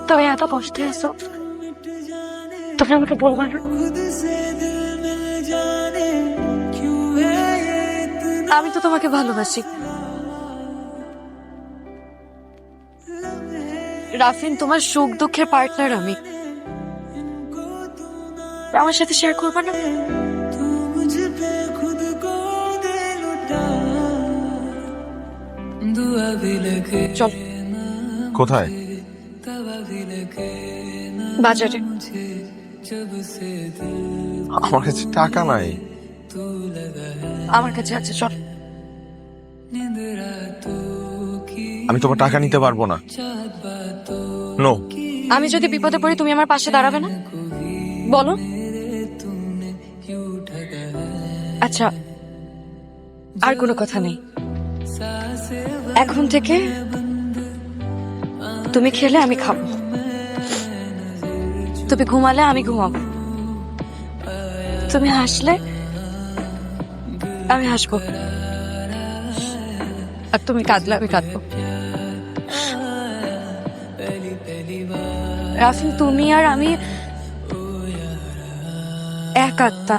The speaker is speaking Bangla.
তুমি এত কষ্টে আছো, তুমি আমাকে বলবা না? আমি তো তোমাকে ভালোবাসি রাফিন, তোমার সুখ দুঃখের পার্টনার আমি। আমার সাথে শেয়ার করবা না? চল। কোথায়? বাজারে। আমার কাছে টাকা নাই। আমার কাছে আছে, চল। আমি তোমার টাকা নিতে পারবো না। নো। আমি যদি বিপদে পড়ি তুমি আমার পাশে দাঁড়াবে না? বলো। আচ্ছা, আর কোনো কথা নেই। এখন থেকে তুমি খেলে আমি খাবো, তুমি ঘুমালে আমি ঘুমাবো, তুমি হাসলে আমি হাসবো, আর তুমি কাঁদলে আমি কাঁদবো। রাফিন, তুমি আর আমি এক আত্মা।